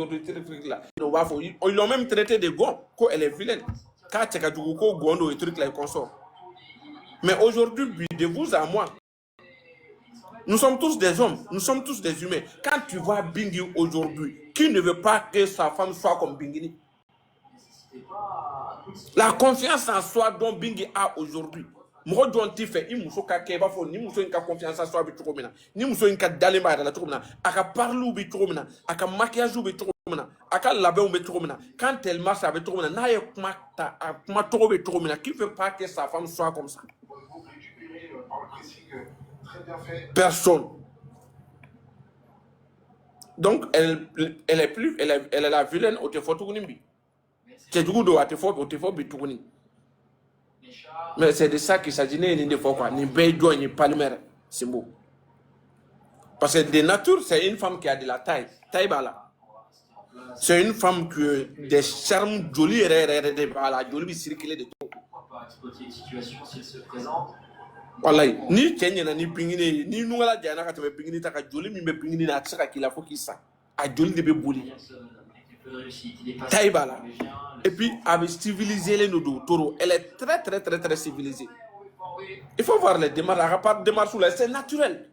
aujourd'hui, truc là. Ils l'ont même traité de gon, qu'elle est vilaine. Quand tu as du gondo et truc là, et consort. Mais aujourd'hui, de vous à moi, nous sommes tous des hommes, nous sommes tous des humains. Quand tu vois Bingi aujourd'hui, qui ne veut pas que sa femme soit comme Bingini? La confiance en soi dont Bingi a aujourd'hui. Moi, dont il fait, il m'a fait qu'il faut ni muso inka confiance en soi bi trop mina, ni muso inka dalema la trop mina, aka parlou bi trop mina, aka maquillage bi trop mina, aka labé bi trop mina. Quand elle marche avec trop mina, na ye kuma trop bi trop mina. Qui veut pas que sa femme soit comme ça? Personne. Donc elle est plus, elle est la vilaine au te photo nimbi. C'est du coup de te photo bi tout ni. Mais c'est de ça qu'il s'agit, ni fois quoi, ni bédo, ni palmer, c'est beau. Parce que de nature, c'est une femme qui a de la taille, taille bala. C'est une femme qui a des charmes jolis, jolis circulés de tout. Pourquoi pas exploiter une situation si elle se présente? Voilà, ni Kenya ni pingini, ni nous la diana quand tu veux pingini, t'as qu'à joli, mais pingini n'a pas qu'il a faut qu'il ça. A joli de béboli. Taille bala. Et puis, avec civilisé les nodos, taureau, elle est très civilisée. Il faut voir les démarches, à part démarches là, c'est naturel.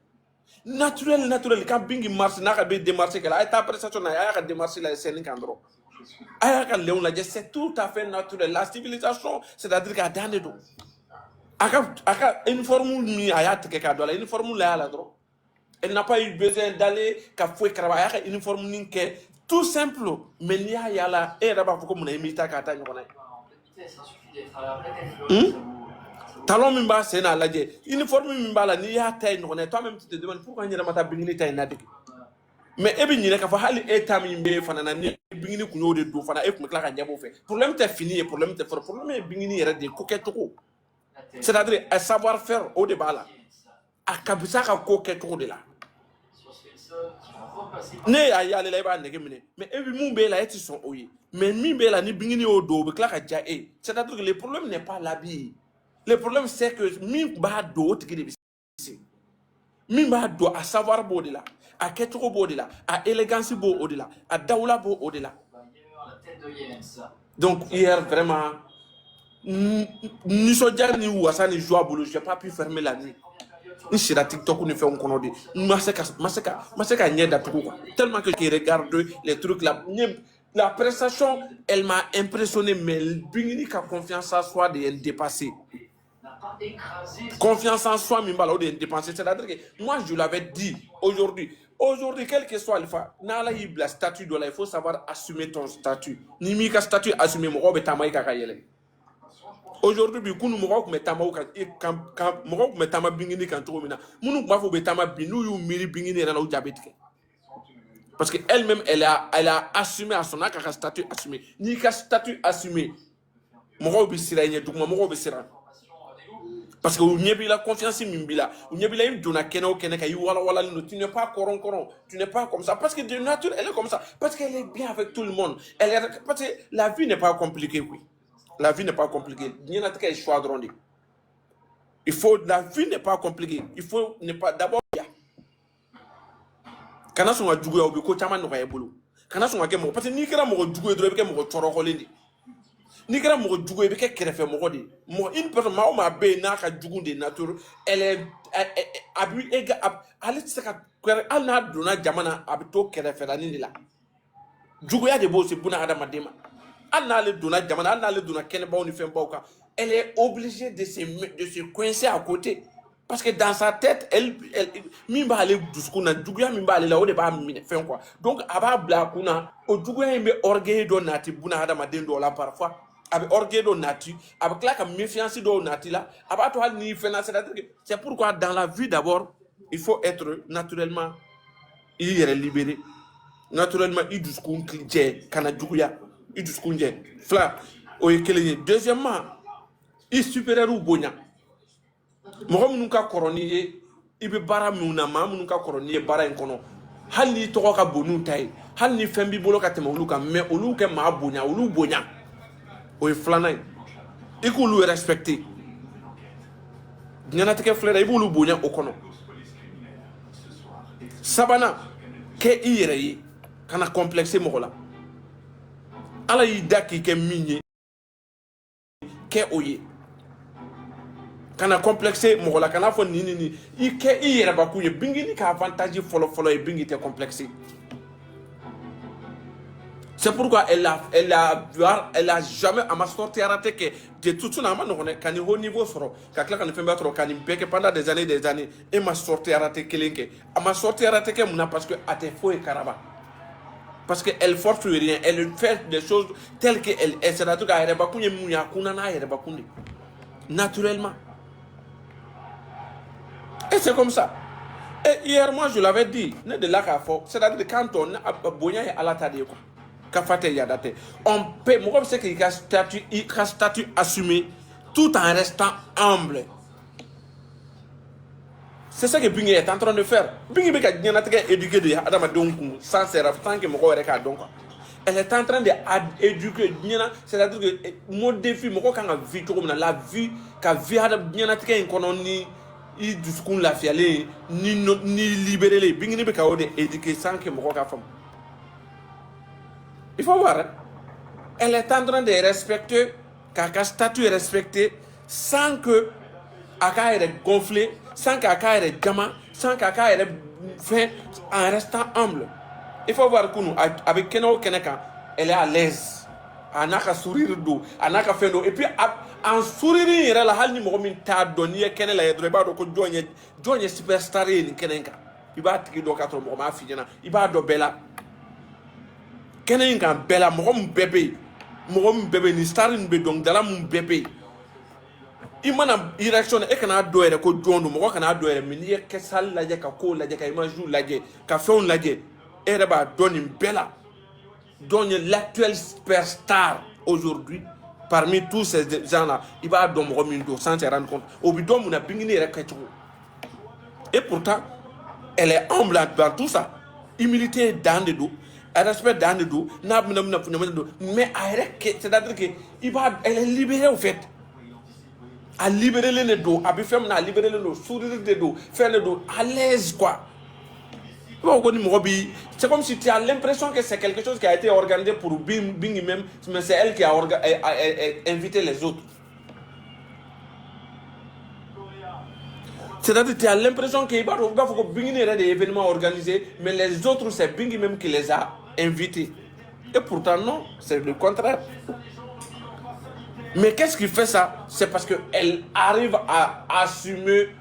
Naturel. Quand Bingi marche, n'a pas démarché qu'elle a été appréciation, n'a pas démarché la scène qu'andro. C'est tout à fait naturel. La civilisation, c'est-à-dire qu'à dans les dos. Une formule, une formule là, elle n'a pas eu besoin d'aller qu'à fouer travailler une formule qui est tout simple, mais il y a là, et là-bas, comme on a mis ta carte. Talon mimba c'est na laje uniforme mimba la ni ya tay no ne toi-même tu te demandes pourquoi ni ramata bingini tay na dik mais e bi ni ka fa hali etam mimbe fana na ni bingini ku nyode do fana e ku kla ka nyabo fe problème t'est fini et problème t'est fort problème bingini yere de coquette ko c'est-à-dire à savoir faire au débat là a kabisa ka coquette ko de là ne ayi ale la ba nege mine mais e bi mumbe la eti son oyi mais mimbe la ni bingini o do be kla ka ja e c'est-à-dire que le problème n'est pas l'habit. Le problème, c'est que Mimba do à savoir beau de là, à ketro beau de là, à élégance beau au de là, à daoula beau au de là. Donc, hier, vraiment, ni soja ni ouassa ni joie boulot, j'ai pas pu fermer la nuit. Ni sur la TikTok, on fait un connerie. Maseka n'y est d'atouko. Tellement que je regarde les trucs là. La prestation, elle m'a impressionné, mais Bingini a confiance en soi de dépasser. Confiance en soi, c'est-à-dire que moi je l'avais dit aujourd'hui, quel que soit le fait, la statut de là, il faut savoir assumer ton statut. Ni mi ka statut assumer mon robe tamaï kakayele. Aujourd'hui, bi kunu mo ko metama kan mo ko metama bingini kan to mina. Munu ba fo betama binu yu miri bingini na u diabète. Parce que elle-même elle a assumé à son aka statut assumé. Ni ka statut assumé. Mo ko bi sira nye duguma mo ko bi sira. Parce que vous n'avez la confiance in Mimbila, vous n'avez pas eu de tu n'es pas coron, tu n'es pas comme ça. Parce que de nature, elle est comme ça. Parce qu'elle est bien avec tout le monde. Parce que la vie n'est pas compliquée, oui. La vie n'est pas compliquée. La vie n'est pas compliquée. Il faut ne pas d'abord. Quand on a joué au bureau, tu as un boulot. Quand on a joué, parce que ni que la mort joué, tu as ni kera mo djugo e be ke kerefe mo de mo une personne ma be na ka djugo de nature elle est abi ega ali tsaka kwere alna dona jamana abi to kerefe la ni la djugo ya de bo se buna adama dema alna le dona jamana alna le dona kene ba on fait mbauka elle est obligée de se coincer à côté parce que dans sa tête elle mimba ale duskuna djugo ya mimba ale la o de ba mine fait quoi donc aba bla kuna o djugo ya mbe orgueil do nati buna adama den do la parfois avec orgueil de nature, avec la méfiance de nature là, c'est pourquoi dans la vie d'abord, il faut être naturellement libéré. Naturellement, il deuxièmement, il supérieur ou bonya. Moi, je suis il be bara muna ma mun ka koroni bara en kono hali to ka bonu tay hali fembi bolo ka tema uluka me uluke ma bonya ulu bonya o flana e ko lu respecter nyana teke flera e bulu bonya o kono sabana ke ire kana complexer mo la ala y'i da k'i kɛ min ye kɛ o ye kana complexé mɔgɔ la kana fɔ ni i kɛ i yɛrɛbakun ye bingini ka avantage fɔlɔ ye bingi tɛ complexé. C'est pourquoi elle a jamais à ma sortie arrêté que de tout ça n'a pas qu'à haut niveau soro qu'à clair qu'on fait battre qu'à bec pendant des années et ma sortie arrêté qu'elle à ma sortie arrêté que mon parce que à tes faux et caraba parce que elle force rien elle fait des choses telles que elle c'est la truc à rebakunye muya kunana rebakunye naturellement et c'est comme ça. Et hier moi je l'avais dit ne de là qu'à fort c'est-à-dire quand on a bonya à la tade quoi. On peut, moi, c'est qu'il y a statut assumé tout en restant humble. C'est ça que Bingi est en train de faire. Bingi est éduqué de Adama Donkou sans sans que moi donc. Elle est en train d'éduquer, c'est-à-dire que mon défi, moi quand la vie, la vie, quand vie a bien attaqué un coloni, il discours la fiale, ni libéré, Bingi n'est pas éduqué sans que moi femme. Il faut voir, hein? Elle est en train de respecter, qu'un statut est respecté sans que Aka est gonflé, sans qu'Aka est gamin, sans qu'Aka est fait en restant humble. Il faut voir que nous, avec Keno Keneka, elle est à l'aise. Elle n'a qu'à sourire d'eau, elle n'a qu'à faire d'eau. Et puis, en sourire, il y a la halni momin ta donné, Kenela est dreba, donc Johnny superstar in Kenenka. Il va te dire qu'à ton moment, il va de Bella. Kenen kan bela mogom bébé ni starin be donc dala mum bébé imana direction e kana do ere ko jondo mo kana do ere min ye kesal laje ka ko laje ka imaju laje ka fon laje ere ba doni bela doni l'actuel superstar aujourd'hui parmi tous ces gens là il va do mo min do sans se rendre compte obi do mo na bingini ere ka tuko et pourtant elle est humble dans tout ça humilité dans le dos. Elle respecte dans le dos, mais c'est-à-dire qu'elle est libérée au fait. À libérer le dos, à faire libérer le dos, sourire le dos, faire le dos, à l'aise quoi. C'est comme si tu as l'impression que c'est quelque chose qui a été organisé pour Bing même, mais c'est elle qui a invité les autres. C'est-à-dire que tu as l'impression qu'il y a des événements organisés, mais les autres, c'est Bing même qui les a invités. Et pourtant, non, c'est le contraire. Mais qu'est-ce qui fait ça? C'est parce qu'elle arrive à assumer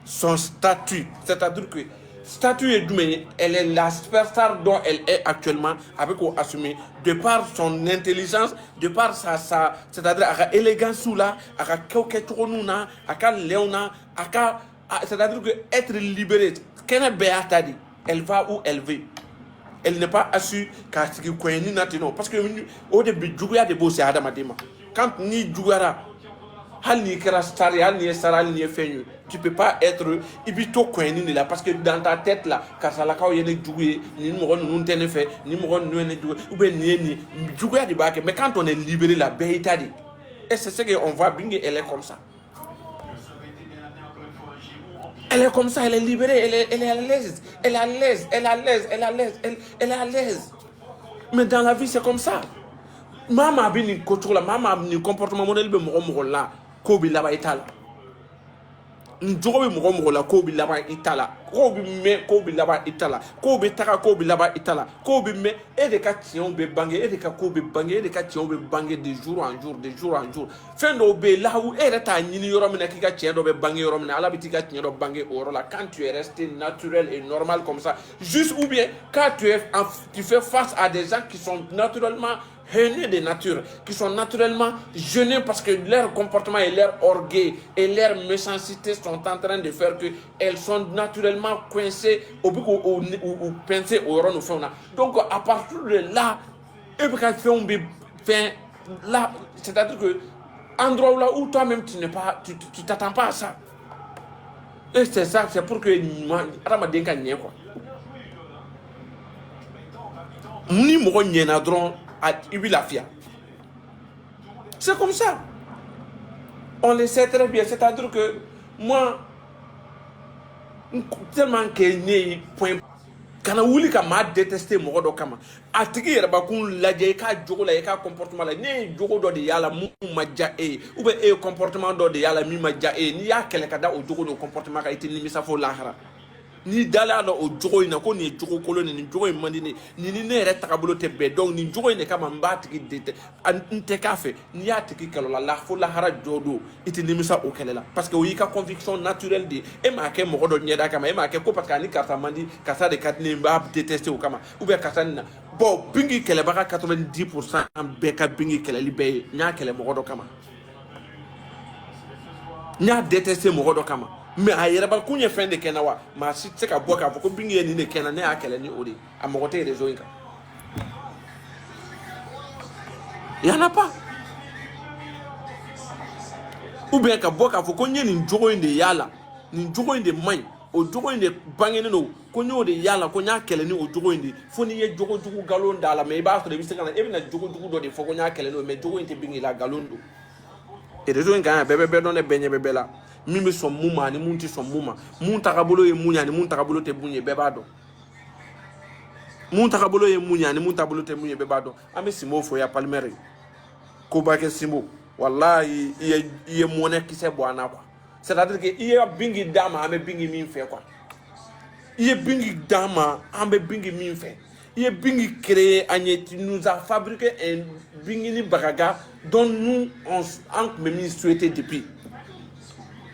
son statut. C'est-à-dire que statut est mais elle est la superstar dont elle est actuellement, avec quoi assumer, de par son intelligence, de par sa c'est-à-dire à élégance là, à koketronuna, à léona, c'est-à-dire que être libérée, elle va où elle veut. Elle n'est pas assurée qu'à ce qu'il y ait non parce que au début Djouya de Bossé Adam Adema quand ni Djouara hal ni kera star hal ni saral ni feñu tu peux pas être ibito koyni là parce que dans ta tête là kasala kaw yene Djouye ni mo non tene fait ni mo non ne Djouye ou ben ni Djouya de baké mais quand on est libéré la beita dit et c'est ce que on voit Bingi elle est comme ça. Elle est comme ça, elle est libérée, elle est à l'aise, elle est à l'aise, elle est à l'aise, elle est à l'aise, elle est à l'aise. Mais dans la vie, c'est comme ça. Maman a bien une culture là, maman a un comportement modèle de mon là, Kobe là-bas et là. Njobe mon là, Kobe là-bas et là. Kobe me Kobe là-bas et là. Kobe taka Kobe là-bas et là. Kobe me et des cas qui ont bangé, et des cas Kobe bangé, et des cas qui ont bangé de jour en jour, de jour en jour. Fin d'obé là où elle est à Nini Yoromina qui a tient d'obé bangé Yoromina, à la bitika tient d'obé bangé Orola. Quand tu es resté naturel et normal comme ça, juste ou bien quand tu fais face à des gens qui sont naturellement haineux de nature, qui sont naturellement gênés parce que leur comportement et leur orgueil et leur méchanceté sont en train de faire qu'elles sont naturellement coincées ou pincées au rond au fond. Donc à partir de là, là, c'est-à-dire que endroit là où toi-même tu n'es pas, tu t'attends pas à ça. Et c'est ça, c'est pour que moi, quoi. Ni mo nyena dron à Ibilafia. C'est comme ça. On le sait très bien. C'est-à-dire que moi, tellement que point. kana wuli ka maa détester mɔgɔ dɔ kama a tigi yɛrɛ ba kun lajɛ i ka jogo la i ka comportement la ne ye jogo dɔ de yala mun ma ja e ye ou bien e ye comportement dɔ de yala min ma ja e ye n'i y'a kɛlɛ ka da o jogo de comportement kan i tɛ nimisa fo lahara n'i dala la o jogo in na ko nin ye jogo kolon nin jogo in man di ne nin ni ne yɛrɛ tagabolo tɛ bɛn donc nin jogo in de kama n b'a tigi n tɛ k'a fɛ n'i y'a tigi kɛlɛ la fo lahara jɔ don i tɛ nimisa o kɛlɛ la parce que o y'i ka conviction naturelle de ye e m'a kɛ mɔgɔ dɔ ɲɛda kama e m'a kɛ ko parce que ani karisa man di karisa de ka di ne n b'a détester o kama ou bien karisa nin na bon bingi kɛlɛbaga 90% bɛɛ ka bingi kɛlɛli bɛɛ ye n y'a kɛlɛ mɔgɔ dɔ kama n y'a détester mɔgɔ dɔ kama mais a yɛrɛba kun ye fɛn de kɛ na wa maa si tɛ se ka bɔ k'a fɔ ko bingi ye nin de kɛ na ne y'a kɛlɛ ni o de a mɔgɔ tɛ réseau in kan y en a pas ou bien ka bɔ k'a fɔ ko n ye nin jogo in de yala nin jogo in de man ɲi o jogo in de bangenen don ko n y'o de yala ko n y'a kɛlɛ ni o jogo in de fo n'i ye jogo jugu galon da la mais i b'a sɔrɔ i bɛ se ka na e bɛna jogo jugu dɔ de fɔ ko n y'a kɛlɛ n'o mais jogo in tɛ bingi la galon don et réseau in kan yan bɛɛ bɛ bɛɛ dɔn ne bɛɛ ɲɛ bɛ bɛɛ la min bɛ sɔn mun ma ani mun tɛ sɔn mun ma mun tagabolo ye mun ye ani mun tagabolo tɛ mun ye bɛɛ b'a dɔn mun tagabolo ye mun ye ani mun tagabolo tɛ mun ye bɛɛ b'a dɔn an bɛ Simbo fo ya Palimɛri koba kɛ Simbo wallahi i ye mɔnɛ kisɛ bɔ an na quoi c'est-à-dire que i ye bingi d'a ma an bɛ bingi min fɛ quoi i ye bingi d'a ma an bɛ bingi min fɛ i ye bingi créé an ye tu nous as fabriqué un bingi ni bagaga dont nous an tun bɛ min souhaiter depuis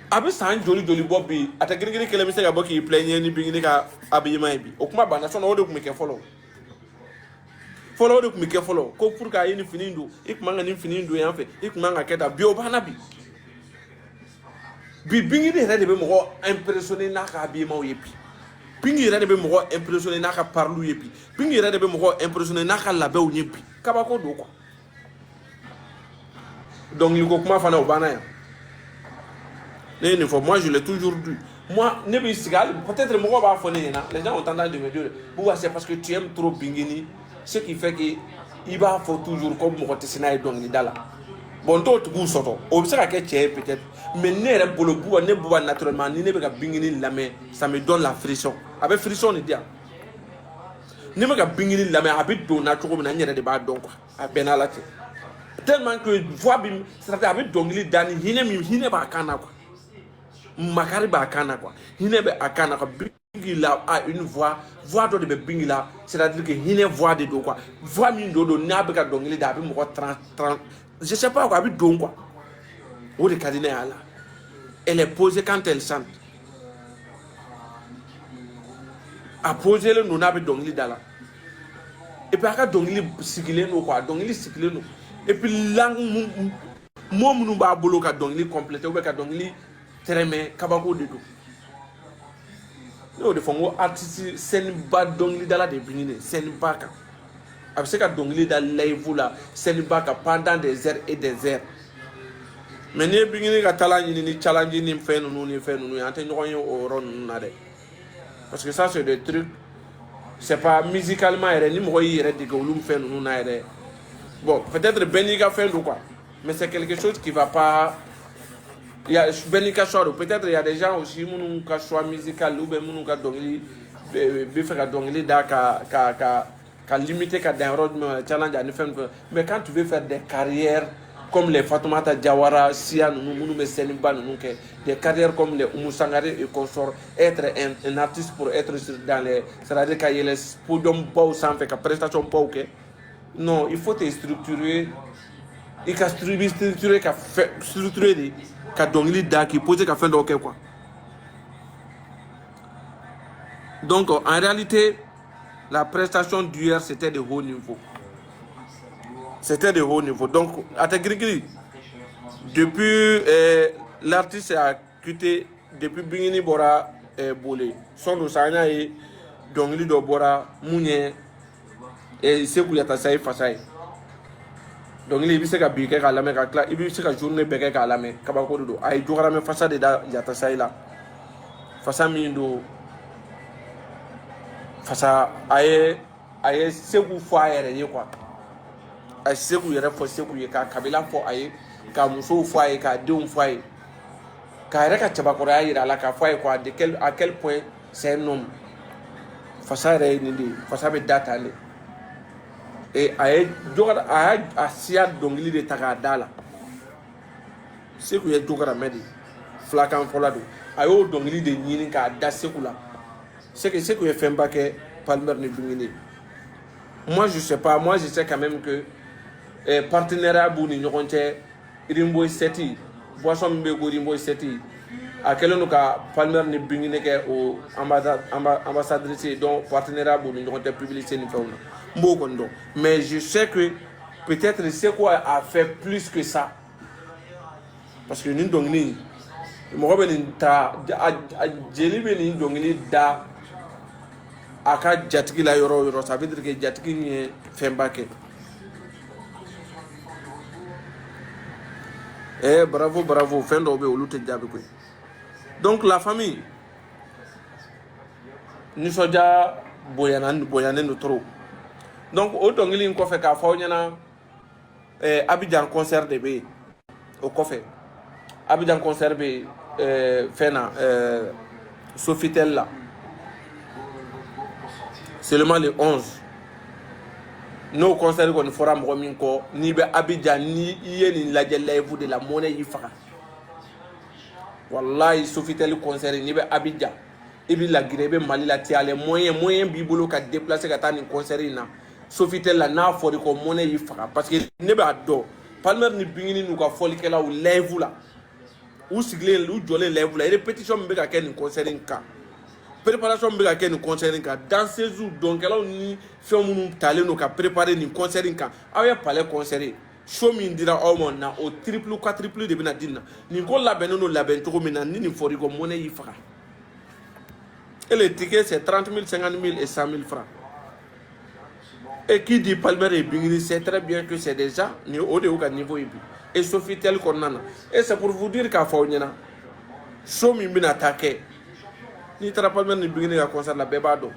a bɛ san joli joli bɔ bi a tɛ girigiri kelen bɛ se ka bɔ k'i plaigner ni bingi ka habillement ye bi o kuma banna sinon o de tun bɛ kɛ fɔlɔ o de tun bɛ kɛ fɔlɔ ko pour que a ye nin fini don i tun man ka nin fini don yan fɛ i tun man ka kɛ tan bi o banna bi bingi yɛrɛ de bɛ mɔgɔ impressionner n'a ka habillement ye bi bingi yɛrɛ de bɛ mɔgɔ impressionner n'a ka pariliw ye bi bingi yɛrɛ de bɛ mɔgɔ impressionner n'a ka labɛnw ye bi kabako don quoi dɔnkili ko kuma fana o banna yan ne ye nin fɔ moi je l'ai toujours dit moi ne b'i sigi hali peut-être mɔgɔw b'a fɔ ne ɲɛna les gens ont tendance de me dire Bouba c'est parce que tu aimes trop bingini ce qui fait que i b'a fɔ toujours ko mɔgɔ tɛ se n'a ye dɔnkilida la bon n t'o tigiw sɔtɔ o bɛ se ka kɛ cɛ ye peut-être mais ne yɛrɛ bolo Bouba ne Bouba naturellement ni ne bɛ ka bingini lamɛn ça me donne la frisson a bɛ frisson de di yan ne bɛ ka bingini lamɛn a bɛ don na cogo min na n yɛrɛ de b'a dɔn quoi a bɛn n'Ala cɛ tellement que voix bi c'est-à-dire a bɛ dɔnkili da ni hinɛ min hinɛ b'a kan na quoi makari b'a kan na quoi hinɛ bɛ a kan na quoi bingi la a une voix dɔ de bɛ bingi la c'est-à-dire que hinɛ voix de don quoi voix min don n'a bɛ ka dɔnkili da a bɛ mɔgɔ trans je sais pas quoi a bɛ don quoi o de ka di ne y'a la elle est posée quand elle chante a posé len don n'a bɛ dɔnkili da la et puis a ka dɔnkili sigilen don quoi dɔnkili sigilen don et puis langue mot minnu b'a bolo ka dɔnkili compléter ou bien ka dɔnkili tɛrɛmɛ kabako de don ne y'o de fɔ n ko artiste scène-ba dɔnkilidala de ye bingi de scène-ba kan a bɛ se ka dɔnkili da live la scène-ba kan pendant des heures et des heures mais n'i ye bingi ka taala ɲini ni challenge ni fɛn ninnu ye an tɛ ɲɔgɔn ye o yɔrɔ ninnu na dɛ parce que ça c'est des trucs c'est pas musicalement yɛrɛ ni mɔgɔ y'i yɛrɛ dege olu fɛn ninnu na yɛrɛ bon peut-être bɛɛ n'i ka fɛn don quoi mais c'est quelque chose qui va pas il y a bɛɛ ka choix don peut-être il y a des gens aussi minnu ka choix musical ou bien minnu ka dɔnkili bɛ fɛ ka dɔnkili da ka limiter ka dan yɔrɔ jumɛn challenge ani fɛn ninnu mais quand tu veux faire des carrières comme les Fatoumata Diawara Sia ninnu minnu bɛ scène-ba ninnu kɛ des carrières comme les Oumou Sangaré et consorts être un artiste pour être dans les c'est-à-dire ka yɛlɛ podium baw sanfɛ ka prestation baw kɛ non il faut te structurer i ka structurer ka structurer de ka dɔnkili da k'i poser ka fɛn dɔw kɛ quoi donc en réalité la prestation d'hier c'était de haut niveau donc à ta grigri depuis l'artiste a quitté depuis bingini bora bolé son do sanya ye dɔnkili dɔ bɔra mun ye Sekou Yatasa ye fasa ye dɔnkili i bɛ se ka bi kɛ k'a lamɛn ka tila i bɛ se ka journée bɛɛ kɛ k'a lamɛn kabako de don a ye jogaramɛ fasa de da Yatasa ye la fasa min don fasa a ye Sekou fɔ a yɛrɛ ye quoi a ye Sekou yɛrɛ fɔ Sekou ye ka kabila fɔ a ye ka musow fɔ a ye ka denw fɔ a ye k'a yɛrɛ ka cɛbakɔrɔya yira a la k'a fɔ a ye quoi à quel point c'est un homme fasa yɛrɛ ye nin de ye fasa bɛ da tan de a ye Jokara a y'a a siya dɔnkili de ta k'a da la Seku ye Jokaramɛ de filakan fɔla don a y'o dɔnkili de ɲini k'a da Seku la Seku ye fɛnba kɛ Palmer ni Bingini moi je sais pas moi je sais quand même que partenariat b'u ni ɲɔgɔn cɛ Rimboy Seti boisson min bɛ ko Rimboy Seti a kɛlen don ka Palmer ni Bingini kɛ o ambassadrice ye donc partenariat b'u ni ɲɔgɔn cɛ publicité ni fɛnw na n b'o kɔni dɔn mais je sais que peut-être Seku a fait plus que ça parce que nin dɔnkili mɔgɔ bɛ nin ta a jeli bɛ nin dɔnkili da a ka jatigi la yɔrɔ o yɔrɔ ça veut dire que jatigi min ye fɛnba kɛ bravo bravo fɛn dɔw bɛ yen olu tɛ jaabi koyi donc la famille nisɔndiya bonyanen don trop donc o dɔnkili in kɔfɛ k'a fɔ aw ɲɛna Abidjan concert de bɛ yen o kɔfɛ Abidjan concert bɛ fɛn na Sofitel la seulement le 11 n'o concert kɔni fɔra mɔgɔ min kɔ n'i bɛ Abidjan ni i ye nin lajɛ live de la monnaie y'i faga wallahi Sofitel concert n'i bɛ Abidjan i bɛ laginɛ i bɛ Mali la ten ale moyen b'i bolo ka déplacer ka taa nin concert in na Sofitel la n'a fɔra ko monnaie y'i faga parce que ne b'a dɔn Palmer ni Bingini n'u ka fɔlikɛlaw live la u sigilen u jɔlen live la répétition min bɛ ka kɛ nin concert in kan préparation min bɛ ka kɛ nin concert in kan danseuses dɔnkɛlaw ni fɛn minnu talen don ka préparer nin concert in kan aw ye palais concert ye show min dira aw ma na o triple quadruple de bɛna di nin na nin ko labɛnnen don labɛn cogo min na ni nin fɔra ko monnaie y'i faga et le ticket c'est 30 000 50 000 et 100 000 francs et qui dit Palmer et Bingini sait très bien que c'est déjà ni au de au niveau ibi et Sofitel kɔnɔna et c'est pour vous dire k'a fɔ aw ɲɛna show min bɛna taa kɛ n'i taara Palmer ni Bingini ka concert la bɛɛ b'a dɔn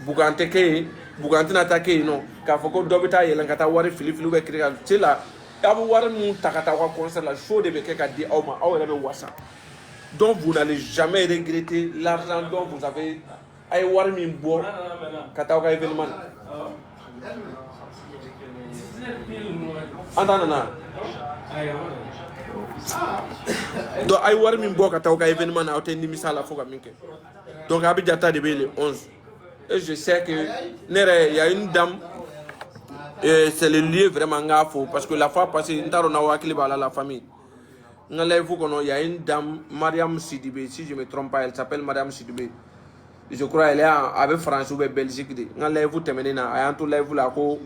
Bugan tɛ kɛ yen Bugan tɛna taa kɛ yen nɔ k'a fɔ ko dɔ bɛ taa yɛlɛn ka taa wari fili bɛ kiri ka ci la a bɛ wari min ta ka taa aw ka concert la show de bɛ kɛ ka di aw ma aw yɛrɛ bɛ wasa donc vous n'allez jamais regretter l'argent dont vous avez a ye wari min bɔ ka taa aw ka événement na an ta nana donc a ye wari min bɔ ka taa aw ka événement na aw tɛ nimisa la fo ka min kɛ donc Abidjan ta de bɛ le 11 et je sais que ne yɛrɛ y a une dame c'est le lieu vraiment n k'a fo parce que la fois passée n t'a dɔn n'aw hakili b'a la famille n ka live kɔnɔ y a une dame Mariam Sidibé si je me trompe pas elle s'appelle Mariam Sidibé je crois elle est a bɛ France ou bien Belgique de n ka live tɛmɛnen na a y'an to live la ko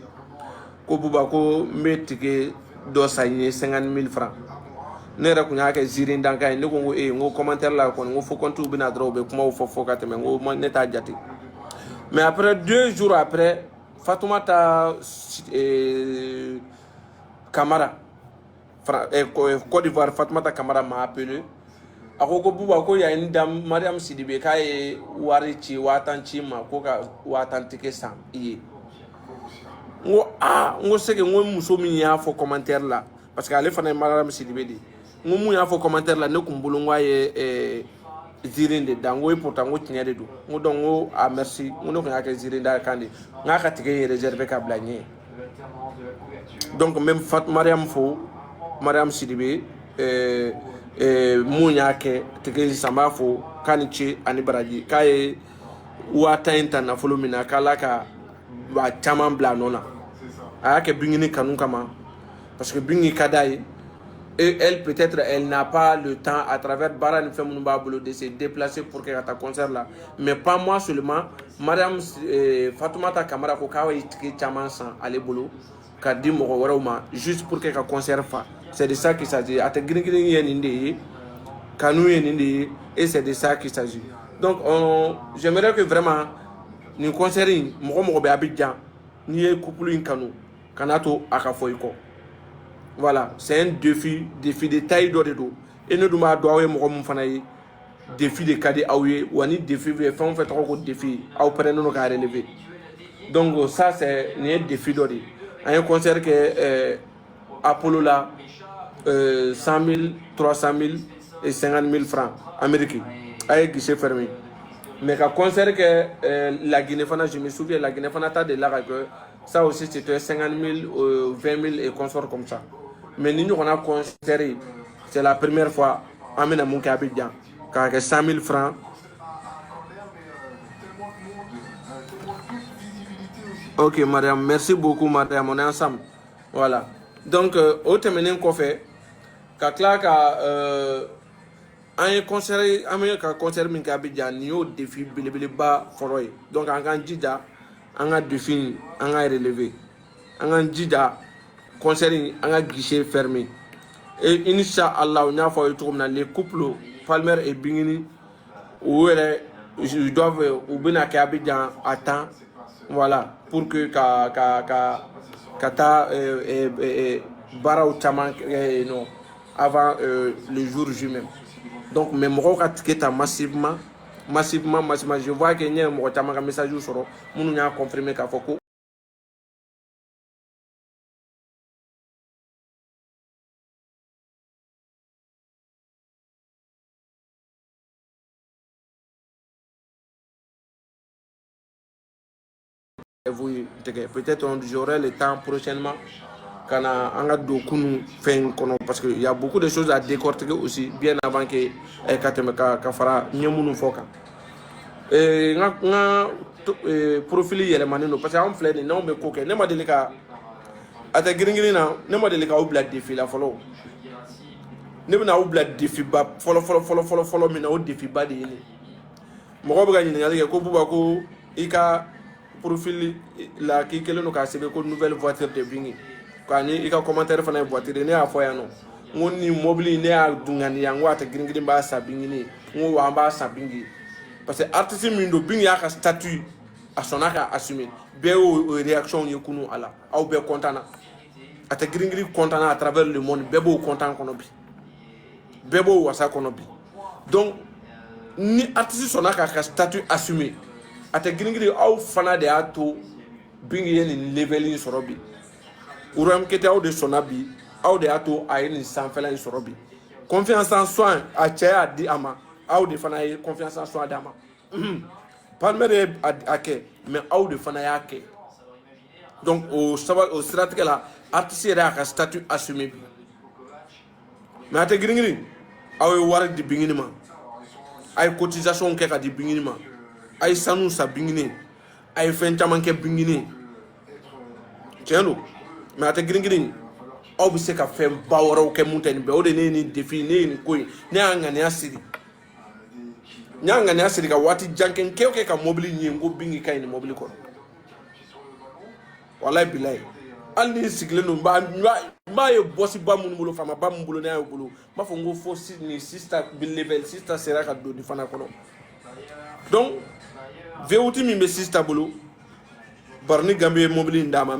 Buba ko n bɛ tigɛ dɔ san n ye 50 000 francs ne yɛrɛ kun y'a kɛ ziiri dankan ye ne ko n ko commentaire la kɔni n ko fo compte bɛna dɔrɔn u bɛ kumaw fɔ ka tɛmɛ n ko ne t'a jate mais après 2 jours après Fatoumata Camara Côte d'Ivoire Fatoumata Camara m'a appelé a ko Buba ko y a une dame Mariam Sidibé k'a ye wari ci 5000 ci ma ko ka 5000 ticket san i ye n ko c'est que n ko muso min y'a fɔ commentaire la parce que ale fana ye Mariam Sidibé de n ko mun y'a fɔ commentaire la ne kun bolo n ko a ye ziiri de da n ko et pourtant n ko tiɲɛ de don n ko donc n ko merci n ko ne kun y'a kɛ ziiri da kan de n k'a ka tigɛ in réservé ka bila ɲɛ donc même Mariam fo Mariam Sidibé mun y'a kɛ tigɛ san b'a fo k'a ni ce ani baraji k'a ye 5000 in ta nafolo min na k'Ala ka a caman bila a nɔ na a y'a kɛ Bingini kanu kama parce que Bingini ka d'a ye et elle peut-être elle n'a pas le temps à travers baara ni fɛn minnu b'a bolo de se déplacer pour que ka taa concert la mais pas moi seulement Mariam Fatoumata Camara ko k'a ye ticket caman san ale bolo ka di mɔgɔ wɛrɛw ma juste pour que ka concert fa c'est de ça qu'il s'agit a tɛ girin-girin ye nin de ye kanu ye nin de ye et c'est de ça qu'il s'agit donc j'aimerais que vraiment nin concert in mɔgɔ bɛ Abidjan n'i ye couple in kanu kana to a ka fɔ i kɔ voilà c'est un défi de taille dɔ de don et ne dun b'a dɔn aw ye mɔgɔ min fana ye défi de ka di aw ye wa ni défi bɛ fɛn o fɛn tɔgɔ ko défi aw pɛrɛnnen don k'a relever donc ça c'est nin ye défi dɔ de ye an ye concert kɛ Apollo la 100 000 300 000 et 50 000 francs Amérique a ye guichet fermé Mais quand concert que la Guinée fana, je me souviens, la Guinée fana t'as de là que ça aussi c'était 50 000, 20 000 et consorts comme ça. Mais nous on a concert, c'est la première fois, amène à mon Abidjan, car 100 000 francs. Ok, madame, merci beaucoup, madame, on est ensemble. Voilà. Donc, au terminer qu'on fait, quand an ye concert an bɛ ka concert min kɛ Abidjan nin y'o défi belebeleba fɔlɔ ye donc an k'an jija an ka défi in an ka relever an k'an jija concert in an ka guichet fermé et Inch'Allah n y'a fɔ aw ye cogo min na les couples Palmer et Bingini u yɛrɛ ils doivent u bɛna kɛ Abidjan à temps voilà pour que ka taa baaraw caman kɛ yen nɔ avant le jour J même. Donc, mais moi, je massivement. Je vois qu'il y a un message sur le monde qui a confirmé qu'il faut. Peut-être j'aurai le temps prochainement. Parce qu'il y a beaucoup de choses à décortiquer aussi bien avant que Kafara Nyamunou Foka. Profil yɛlɛmani parce que an filɛ nin n'anw bɛ ko kɛ ne ma deli ka a tɛ girin na ne ma deli ka aw bila défi la fɔlɔ ne bɛna aw bila défi ba fɔlɔ min na o défi ba de ye nin mɔgɔw bɛ ka ɲininkali kɛ ko Buba ko i ka profil la k'i kɛlen don k'a sɛbɛn ko nouvelle voiture de Bingi k'ani i ka commentaire fana ye voiture ne y'a fɔ yan nɔ n ko ni mobili ne y'a dunganiya n ko a tɛ girin b'a san Bingi n ko wa an b'a san Bingi parce que artiste min don Bingi y'a ka statut a sɔnna ka assumer bɛɛ y'o réaction ye kunu a la aw bɛɛ content na a tɛ girin content na à travers le monde bɛɛ b'o content kɔnɔ bi bɛɛ b'o wasa kɔnɔ bi donc ni artiste sɔnna k'a ka statut assumer a tɛ girin aw fana de y'a to Bingi ye nin level in sɔrɔ bi Uram Kete aw de sɔnna bi aw de y'a to a ye nin sanfɛla in sɔrɔ bi confiance en soi a cɛ y'a di a ma aw de fana ye confiance en soi d'a ma Palmer ye a kɛ mais aw de fana y'a kɛ donc o siratigɛ la artiste yɛrɛ y'a ka statut assumer bi mais a tɛ girin aw ye wari di Bingi ma a ye cotisation kɛ ka di Bingi ma a ye sanu san Bingi a ye fɛn caman kɛ Bingi tiɲɛ don mais a tɛ girin aw bɛ se ka fɛn ba wɛrɛw kɛ mun tɛ nin bɛɛ o de ne ye nin défi ne ye nin ko in ne y'a ŋaniya siri n y'a ŋaniya siri ka waati jan kɛ n kɛ ka mobili ɲɛ n ko Bingi ka ɲi nin mobili kɔnɔ walayi bilayi hali ni sigilen don n b'a ye bɔsi ba minnu bolo faama ba minnu bolo ne y'a ye bolo n b'a fɔ n ko fo nin sista level sista sera ka don nin fana kɔnɔ donc VOT min bɛ sista bolo bari ni Gambi ye mobili in d'a ma